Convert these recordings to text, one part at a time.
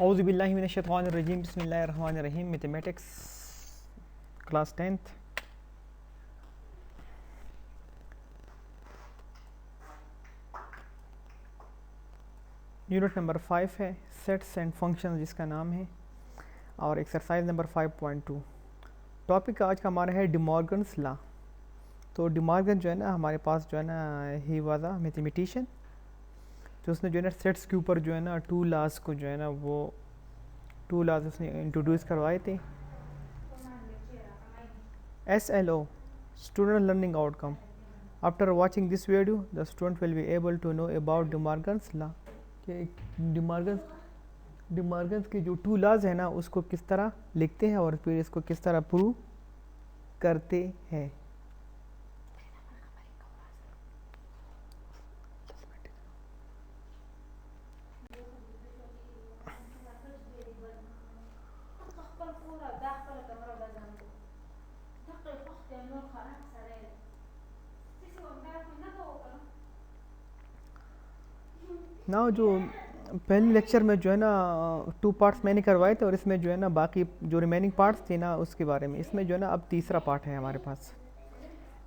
औज़ु बिल्लाहि मिनश शैतानिर रजीम बिस्मिल्लाहिर रहमानिर रहीम mathematics class 10th। Unit number 5 है सेट्स एंड फंक्शंस जिसका नाम है, और एक्सरसाइज नंबर 5.2। टॉपिक आज का हमारा है डिमॉर्गन्स लॉ। तो डिमॉर्गन जो है ना हमारे पास जो है ना ही वाज अ मैथमेटिशियन, तो उसने जो है ना सेट्स के ऊपर जो है ना टू लॉज को जो है ना वो टू लॉज उसने इंट्रोड्यूस करवाए थे। SLO student learning outcome. After watching this video the student will be able to know about De Morgan's law कि डिमॉर्गन्स के जो टू लॉज है ना उसको किस तरह लिखते हैं और फिर इसको किस तरह प्रूव करते हैं। ना जो पहले लेक्चर में जो है ना टू पार्ट्स मैंने करवाए थे, और इसमें जो है ना बाकी जो रिमेनिंग पार्ट्स थे ना उसके बारे में। इसमें जो है ना अब तीसरा पार्ट है हमारे पास,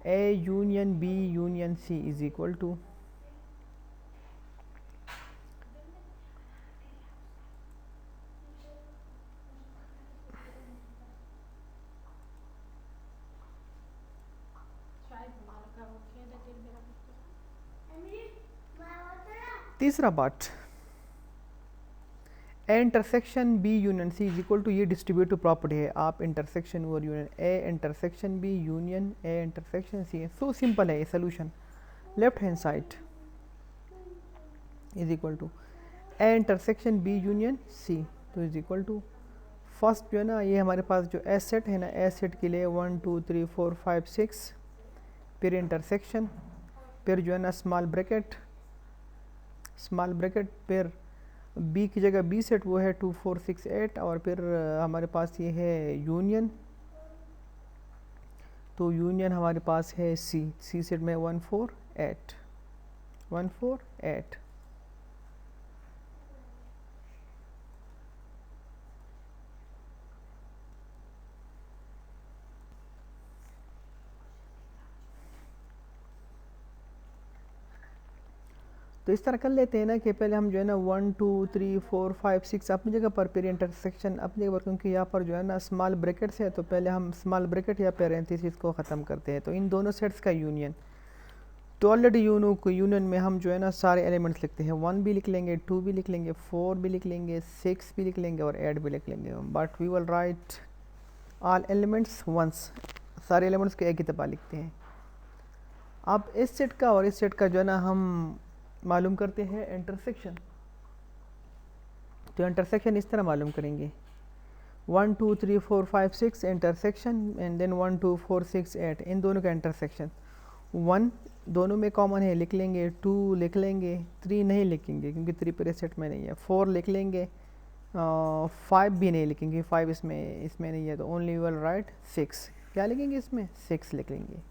A union B union C is equal to तीसरा part a intersection B union c is equal to, ये डिस्ट्रीब्यूटिव प्रॉपर्टी है। आप इंटरसेक्शन और यूनियन ए इंटरसेक्शन बी यूनियन ए इंटरसेक्शन सी है। सो सिंपल है ये solution. Left hand side is equal to A intersection B union c, तो is equal to first जो है ना ये हमारे पास जो एस सेट है ना, एस सेट के लिए 1 2 3 4 5 6, फिर इंटरसेक्शन, फिर जो है ना स्मॉल ब्रैकेट फिर बी की जगह बी सेट वो है 2 4 6 8, और फिर हमारे पास ये है यूनियन। तो यूनियन हमारे पास है सी सेट में 1 4 8। तो इस तरह कर लेते हैं ना कि पहले हम जो है ना 1 2 3 4 5 6 अपनी जगह पर, फिर इंटरसेक्शन अपनी जगह पर, क्योंकि यहाँ पर जो है ना स्मॉल ब्रैकेट्स है तो पहले हम स्मॉल ब्रैकेट या पैरेंथेसिस को ख़त्म करते हैं। तो इन दोनों सेट्स का यूनियन, तो ऑलरेडी यूनियन में हम जो है ना सारे एलिमेंट्स लिखते हैं। 1 भी लिख लेंगे, 2 भी लिख लेंगे, 4 भी लिख लेंगे, 6 भी लिख लेंगे और 8 भी लिख लेंगे। But we will write all elements once, सारे एलिमेंट्स को एक ही दफ़ा लिखते हैं। अब इस सेट का और इस सेट का जो है ना हम मालूम करते हैं इंटरसेक्शन। तो इंटरसेक्शन इस तरह मालूम करेंगे, 1 2 3 4 5 6 इंटरसेक्शन, एंड देन 1 2 4 6 8 इन दोनों का इंटरसेक्शन। 1 दोनों में कॉमन है, लिख लेंगे। 2 लिख लेंगे, 3 नहीं लिखेंगे क्योंकि 3 पूरे सेट में नहीं है। 4 लिख लेंगे, 5 भी नहीं लिखेंगे, 5 इसमें नहीं है। तो ओनली विल राइट 6। क्या लिखेंगे इसमें? 6 लिख लेंगे।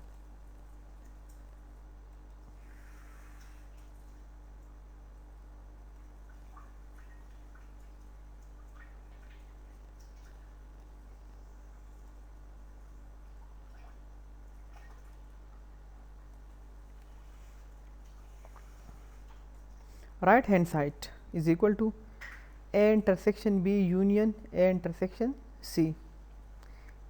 Right hand side is equal to A intersection B union A intersection C,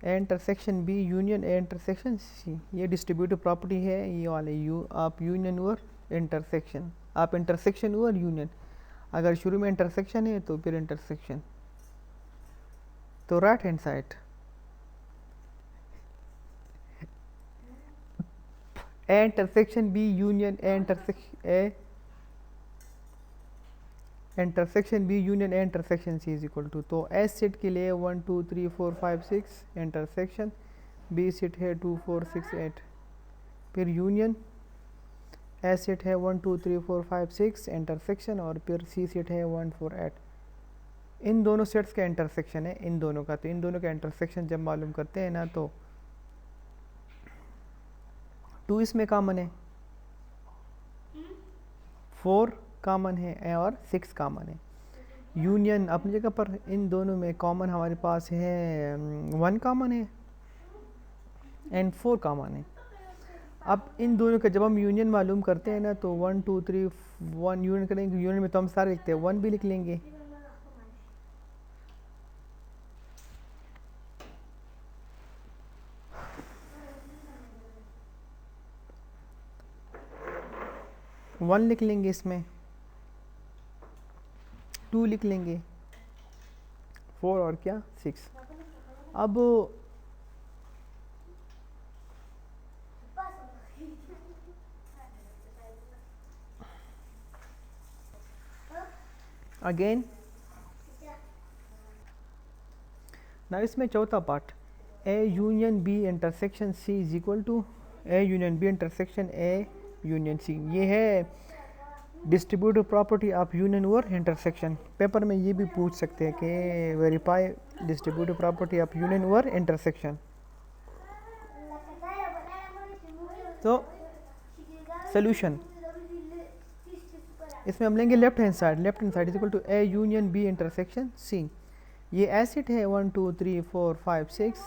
A intersection B union A intersection C. ये डिस्ट्रीब्यूटिव प्रॉपर्टी है ये वाले आप यूनियन और इंटरसेक्शन, आप इंटरसेक्शन और यूनियन, अगर शुरू में इंटरसेक्शन है तो फिर इंटरसेक्शन। तो right hand side A intersection B union A intersection B union A intersection C is equal to, तो एस सेट के लिए 1 2 3 4 5 6 इंटरसेक्शन, बी सेट है 2 4 6 8, फिर यूनियन एस सेट है 1 2 3 4 5 6 इंटरसेक्शन, और फिर सी सेट है 1 4 8। इन दोनों सेट्स का इंटरसेक्शन है इन दोनों का। तो इन दोनों का इंटरसेक्शन जब मालूम करते हैं ना तो 2 इसमें कॉमन है, 4 कॉमन है और 6 कॉमन है। यूनियन अपनी जगह पर, इन दोनों में कॉमन हमारे पास है 1 कॉमन है एंड 4 कॉमन है। अब इन दोनों का जब हम यूनियन मालूम करते हैं ना तो 1 2 3 1 यूनियन करेंगे, यूनियन में तो हम सारे लिखते हैं, 1 भी लिख लेंगे। वन लिख लेंगे, इसमें 2 लिख लेंगे, 4 और क्या 6। अब अगेन ना इसमें चौथा part, A union B intersection C is equal to A union B intersection A union C. ये है डिस्ट्रीब्यूटिव प्रॉपर्टी ऑफ यूनियन और इंटरसेक्शन। पेपर में ये भी पूछ सकते हैं कि verify distributive property of union और इंटरसेक्शन। तो सोल्यूशन इसमें हम लेंगे left hand side is equal to A union B intersection C. ये ए सेट है 1 2 3 4 5 6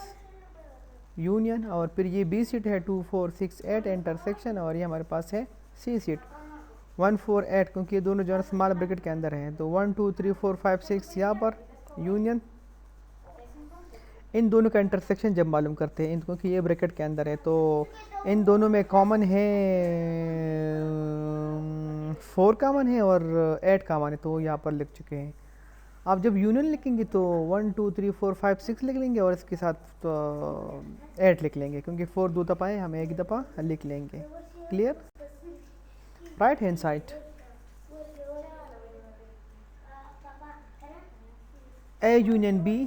यूनियन, और फिर ये बी सेट है 2 4 6 8 इंटरसेक्शन, और ये हमारे पास है सी सेट 1 4 8, क्योंकि ये दोनों जो है स्मॉल ब्रैकेट के अंदर हैं। तो 1 2 3 4 5 6 यहाँ पर यूनियन, इन दोनों का इंटरसेक्शन जब मालूम करते हैं, क्योंकि ये ब्रैकेट के अंदर है, तो इन दोनों में कॉमन है 4 कॉमन है और 8 कॉमन है, तो यहाँ पर लिख चुके हैं। आप जब यूनियन लिखेंगे तो 1 2 3 4 5 6 लिख लेंगे, और इसके साथ तो 8 लिख लेंगे, क्योंकि 4 2 दफ़ा है, हम एक दफ़ा लिख लेंगे। Clear? Right hand side A union B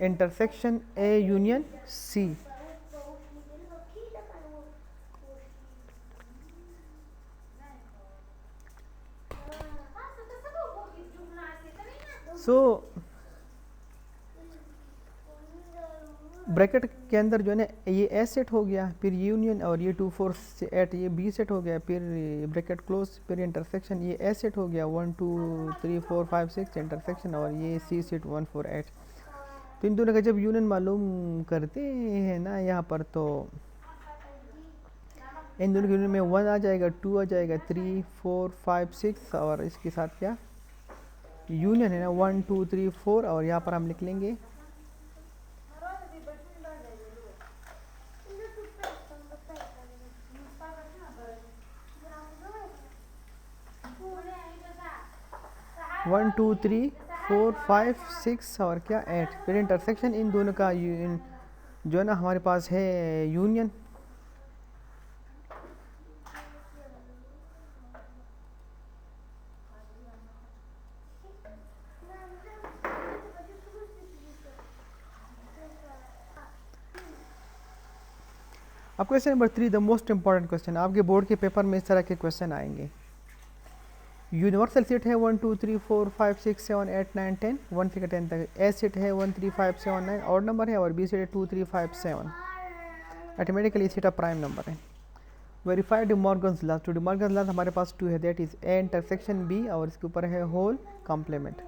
intersection A union C. So bracket के अंदर जो है ना ये ए सेट हो गया, फिर यूनियन, और ये 2 4 8 ये बी सेट हो गया, फिर ब्रैकेट क्लोज, फिर इंटरसेक्शन ये ए सेट हो गया 1 2 3 4 5 6 इंटरसेक्शन, और ये सी सेट 1 4 8। तो इन दोनों का जब यूनियन मालूम करते हैं ना यहाँ पर, तो इन दोनों के यूनियन में 1 आ जाएगा, 2 आ जाएगा, 3 4 5 6, और इसके साथ क्या यूनियन है ना 1 2 3 4, और यहाँ पर हम लिख लेंगे वन टू थ्री 4 5 6 और क्या 8, फिर इंटरसेक्शन इन दोनों का जो है ना हमारे पास है यूनियन। अब question number 3, the most important question. आपके बोर्ड के पेपर में इस तरह के क्वेश्चन आएंगे। यूनिवर्सल सेट है 1 2 3 4 5 6 7 8 9 10, 1 से 10 तक। ए सेट है 1 3 5 7 9 ऑड नंबर है, और बी सेट है 2 3 5 7 automatically set of prime number है। Verified De Morgan's law. तो डिमॉर्गन्स लॉ हमारे पास 2 है, that is a intersection b, और इसके ऊपर है whole complement.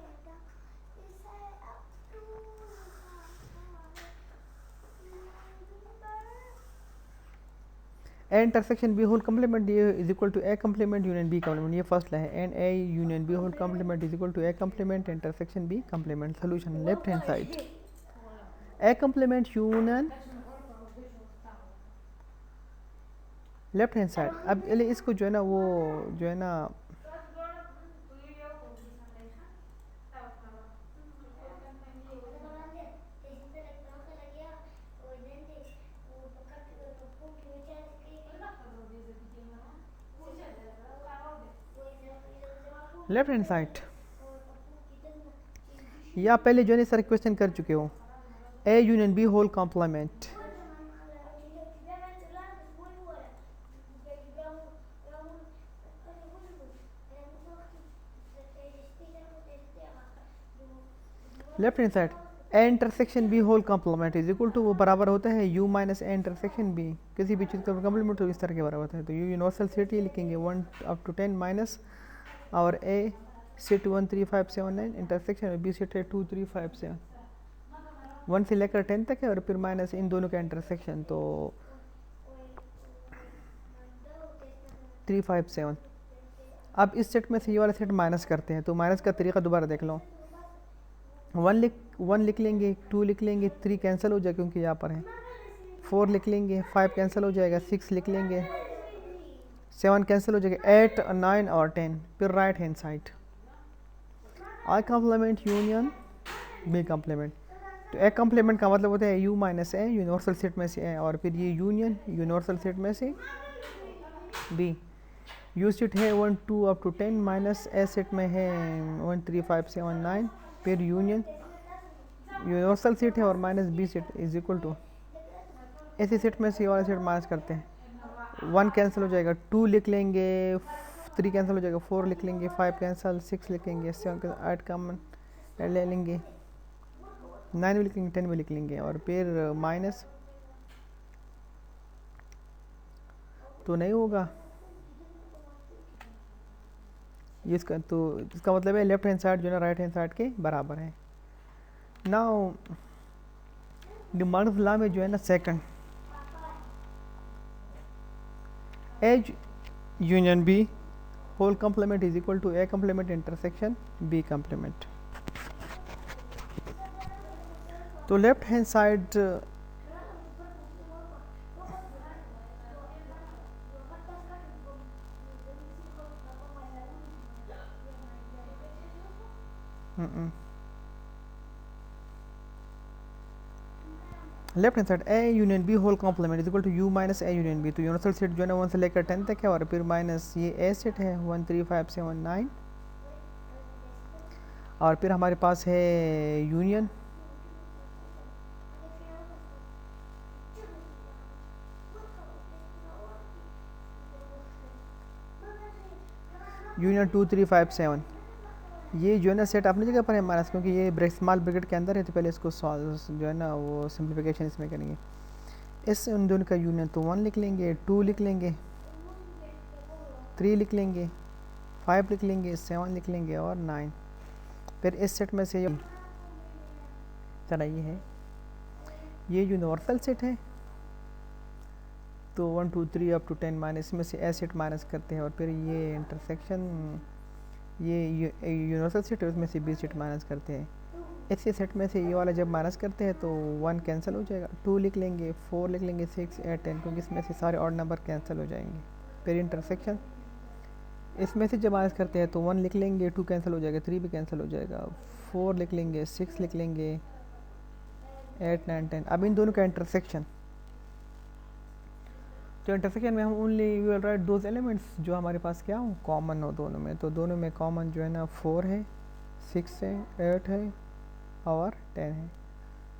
A intersection B whole complement is equal to a complement union B complement, ये फर्स्ट है। And a union B whole complement is equal to a complement intersection b complement. Solution left hand side a complement union left hand side. अब इसको जो है ना वो जो है ना लेफ्ट हैंड साइड, या पहले जो है सर क्वेश्चन कर चुके हो, A union B whole complement. Left hand side A intersection B whole complement is equal to, वो बराबर होता है U minus A intersection B, किसी भी चीज़ का कॉम्प्लीमेंट तो इस तरह के बराबर होता है। तो यू यूनिवर्सल सेट ही लिखेंगे 1 up to 10 माइनस और ए सेट 13579 इंटरसेक्शन में बी सेट है 2357, 1 से लेकर 10 तक है और फिर माइनस इन दोनों का इंटरसेक्शन, तो 357। अब इस सेट में से ये वाला सेट माइनस करते हैं, तो माइनस का तरीका दोबारा देख लो। 1 लिख लेंगे, 2 लिख लेंगे, 3 कैंसिल हो जाएगा क्योंकि यहाँ पर है, 4 लिख लेंगे, 5 कैंसिल हो जाएगा, 6 लिख लेंगे, 7 कैंसिल हो जाएगा, 8 और 9 और 10, फिर right hand side I complement union B complement. तो ए कॉम्प्लीमेंट का मतलब होता है U minus A, universal set में से ए, और फिर ये यूनियन यूनिवर्सल सेट में से बी। यू सेट है 1 2 up to 10 minus A set में है 1 3 5 7 9, फिर यूनियन यूनिवर्सल सेट है और minus B set is equal to ऐसे सेट में से ये वाला सेट माइनस करते हैं, 1 कैंसिल हो जाएगा, 2 लिख लेंगे, 3 कैंसिल हो जाएगा, 4 लिख लेंगे, 5 कैंसिल, 6 लिखेंगे, 7 8 कॉमन ले लेंगे, 9 भी लिख लेंगे, 10 भी लिख लेंगे, और फिर माइनस तो नहीं होगा इसका, तो इसका मतलब है लेफ्ट हैंड साइड जो है ना राइट हैंड साइड के बराबर है। नाउ डिमांड लॉ में जो है ना second as union B whole complement is equal to a complement intersection b complement. तो left hand side left hand side A union B whole complement is equal to u minus a union b. तो universal set जो है ना 1 से लेकर 10 तक है, और फिर माइनस ये ए सेट है 1 3 5 7 9, और फिर हमारे पास है यूनियन यूनियन 2 3 5 7। ये जो है ना सेट अपनी जगह पर है माइनस, क्योंकि ये स्मॉल ब्रैकेट के अंदर है, तो पहले इसको सॉल्व जो है ना वो सिंप्लीफिकेशन इसमें करेंगे। इस उन दोनों का यूनियन तो 1 लिख लेंगे, 2 लिख लेंगे, 3 लिख लेंगे, 5 लिख लेंगे, 7 लिख लेंगे और 9। फिर इस सेट में से ये चला ये यूनिवर्सल सेट है, तो 1 2 3 अप टू 10 माइनस में से ए सेट माइनस करते हैं, और फिर ये इंटरसेक्शन ये यूनिवर्सल सेट है उसमें से बी सेट माइनस करते हैं। इसी सेट में से ये वाला जब माइनस करते हैं तो 1 कैंसिल हो जाएगा, 2 लिख लेंगे, 4 लिख लेंगे, 6 8 10, क्योंकि इसमें से सारे ऑड नंबर कैंसिल हो जाएंगे। फिर इंटरसेक्शन इसमें से जब माइनस करते हैं तो 1 लिख लेंगे, 2 कैंसिल हो जाएगा, 3 भी कैंसिल हो जाएगा, 4 लिख लेंगे, 6 लिख लेंगे, 8 9 10। अब इन दोनों का इंटरसेक्शन, तो इंटरसेक्शन में हम only we will write those elements जो हमारे पास क्या हो कॉमन हो दोनों में। तो दोनों में कॉमन जो है ना 4 है, 6 है, 8 है और 10 है।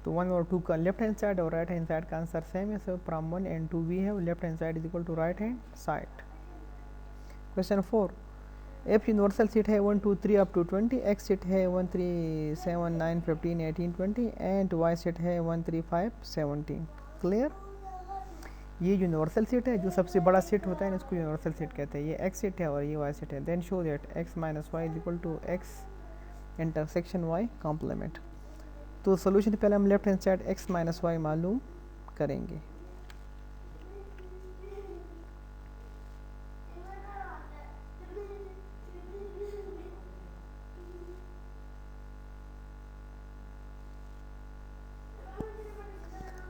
तो 1 और 2 का लेफ्ट हैंड साइड और राइट हैंड साइड का आंसर सेम है, so from 1 and 2 we have left hand side is equal to right hand side. Question 4, F universal set है 1 2 3 अप टू 20, एक्स सेट है 1 3 7 9 15 18 20 एंड वाई सेट है 1 3 5 17। Clear? ये universal set है, जो सबसे बड़ा सेट होता है ना इसको यूनिवर्सल सेट कहते हैं। ये एक्स सेट है और ये वाई सेट है। Then show that X minus Y is equal to X intersection Y complement. तो सोल्यूशन पहले हम left hand side X minus Y मालूम करेंगे।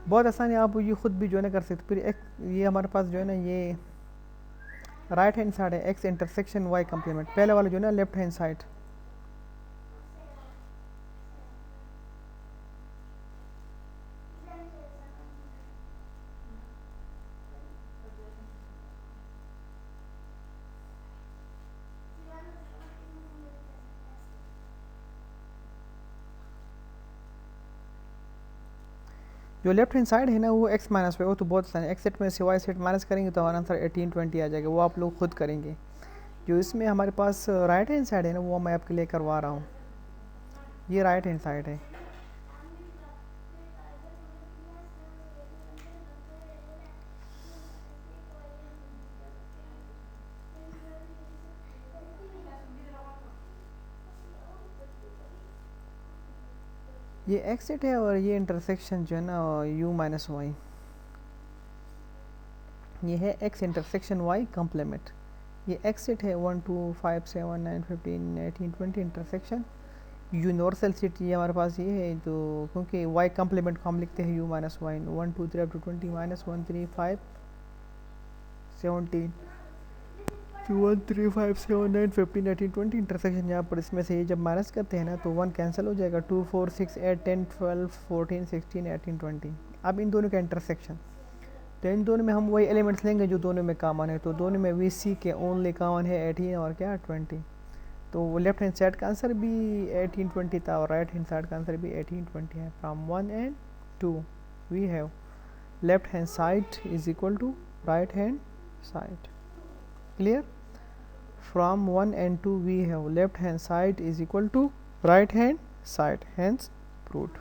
बहुत आसान है, आप ये खुद भी जो है ना कर सकते। फिर एक ये हमारे पास जो है ना ये राइट हैंड साइड है एक्स इंटरसेक्शन वाई कॉम्प्लीमेंट, पहले वाला जो है ना लेफ्ट हैंड साइड। जो लेफ्ट हैंड साइड है ना वो एक्स माइनस वाई, वो तो बहुत आसान है। एक्स सेट में से वाई सेट माइनस करेंगे तो हमारा आंसर 18 20 आ जाएगा, वो आप लोग खुद करेंगे। जो इसमें हमारे पास राइट हैंड साइड है ना वो मैं आपके लिए करवा रहा हूँ। ये राइट हैंड साइड है, ये एक्स सेट है और ये इंटरसेक्शन जो है ना u माइनस वाई, ये है x इंटरसेक्शन y कॉम्प्लीमेंट। ये x सेट है 1 2 5 7 9 15 18 20 इंटरसेक्शन यूनिवर्सल सेट ये हमारे पास ये है, तो क्योंकि y कॉम्प्लीमेंट को हम लिखते हैं u minus Y 1 2 3 up to 20 माइनस 1 3 5 17 1 3 5 7 9 15 18 20 इंटरसेक्शन यहाँ पर इसमें से ये जब माइनस करते हैं ना तो 1 कैंसिल हो जाएगा, 2 4 6 8 10 12 14 16 18 20। अब इन दोनों का इंटरसेक्शन, तो इन दोनों में हम वही एलिमेंट्स लेंगे जो दोनों में कॉमन है, तो दोनों में वी सी के ओनली कॉमन है 18 और क्या 20। तो लेफ्ट हैंड साइड का आंसर भी 18 20 था और राइट हैंड साइड का आंसर भी 18 20 है। From 1 and 2 we have left hand side is equal to right hand side. Clear? From 1 and 2 we have left hand side is equal to right hand side, hence proved.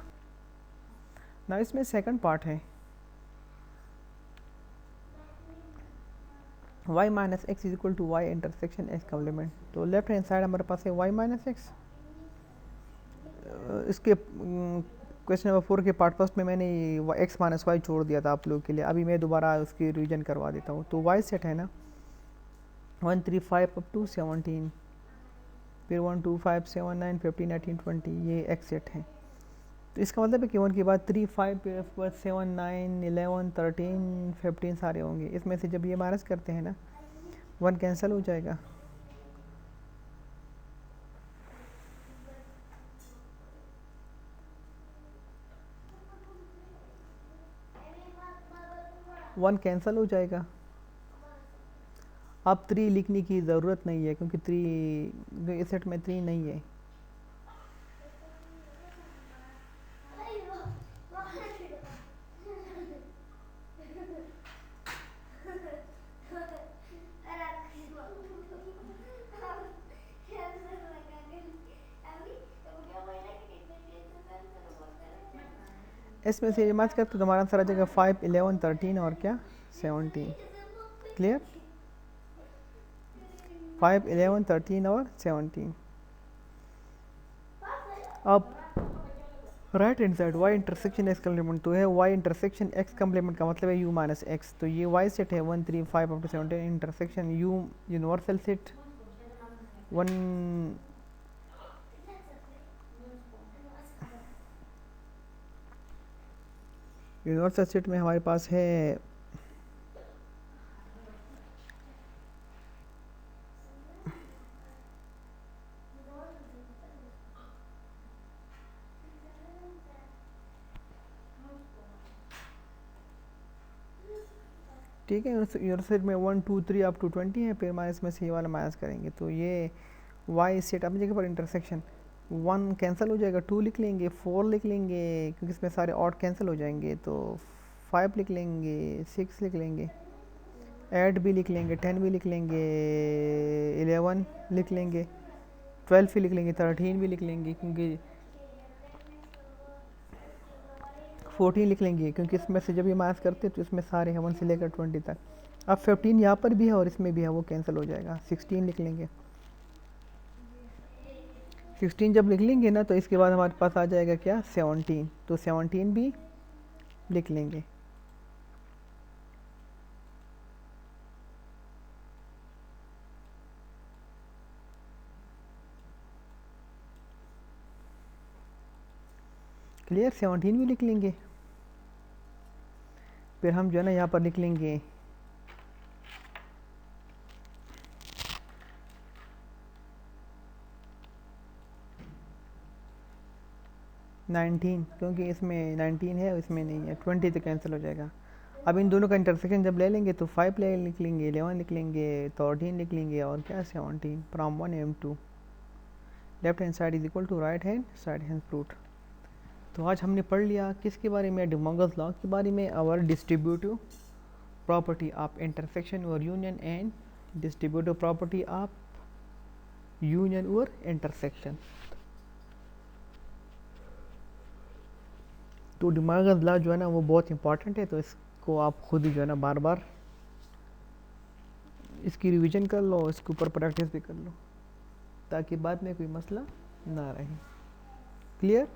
Now इसमें second part है y minus X is equal to Y intersection x complement. तो left hand side हमारे पास है y minus x. इसके question number 4 के part first में मैंने x minus Y छोड़ दिया था आप लोगों के लिए, अभी मैं दोबारा उसकी रिवीजन करवा देता हूँ। तो y सेट है ना 1 3 5 अप टू 17, फिर 1 2 5 7 9 15 18 20 ये x सेट है। तो इसका मतलब है कि 1 के बाद 3 5 फिर 7 9 11 13 15 सारे होंगे। इसमें से जब ये माइनस करते हैं ना 1 कैंसिल हो जाएगा, वन कैंसिल हो जाएगा। अब 3 लिखने की ज़रूरत नहीं है क्योंकि 3 इस सेट में 3 नहीं है। इसमें से मत कर तो तुम्हारा आंसर आ जाएगा 5 11 13 और क्या 17। क्लियर? 5 11 13 और 17। अब right hand side y intersection x complement, तो है y इंटरसेक्शन x कम्प्लीमेंट का मतलब है u माइनस एक्स। तो ये y सेट है 1 3 5 up to 17 intersection u universal set 1 universal set में हमारे पास है ठीक है। यूनिवर्सल सेट में 1 2 3 अप टू 20 है, फिर माइनस में से ये वाला माइनस करेंगे तो ये y सेट अपनी जगह पर इंटरसेक्शन 1 कैंसिल हो जाएगा, 2 लिख लेंगे, 4 लिख लेंगे क्योंकि इसमें सारे ऑड कैंसिल हो जाएंगे, तो 5 लिख लेंगे, 6 लिख लेंगे, 8 भी लिख लेंगे, 10 भी लिख लेंगे, 11 लिख लेंगे, 12 भी लिख लेंगे, 13 भी लिख लेंगे क्योंकि 14 लिख लेंगे क्योंकि इसमें से जब ये माइनस करते हैं तो इसमें सारे हैं 1 से लेकर 20 तक। अब 15 यहाँ पर भी है और इसमें भी है, वो कैंसिल हो जाएगा, 16 लिख लेंगे। 16 जब लिख लेंगे ना तो इसके बाद हमारे पास आ जाएगा क्या 17, तो 17 भी लिख लेंगे। क्लियर? 17 भी लिख लेंगे। फिर हम जो है ना यहाँ पर लिख लेंगे 19 क्योंकि इसमें 19 है इसमें नहीं है, 20 तो कैंसिल हो जाएगा। अब इन दोनों का इंटरसेक्शन जब ले लेंगे तो 5 लिख लेंगे, 11 लिख लेंगे, 13 लिख लेंगे और क्या 17। From 1 and 2 left hand side is equal to right hand side, hence proved. तो आज हमने पढ़ लिया किसके बारे में, डे मोंगल्स लॉ के बारे में, और डिस्ट्रीब्यूटिव प्रॉपर्टी ऑफ इंटरसेक्शन और union and distributive property of union और इंटरसेक्शन। तो डिमोंगल्स लॉ जो है ना वो बहुत इंपॉर्टेंट है, तो इसको आप खुद ही जो है ना बार बार इसकी रिवीजन कर लो, इसके ऊपर प्रैक्टिस भी कर लो ताकि बाद में कोई मसला ना रहे। क्लियर?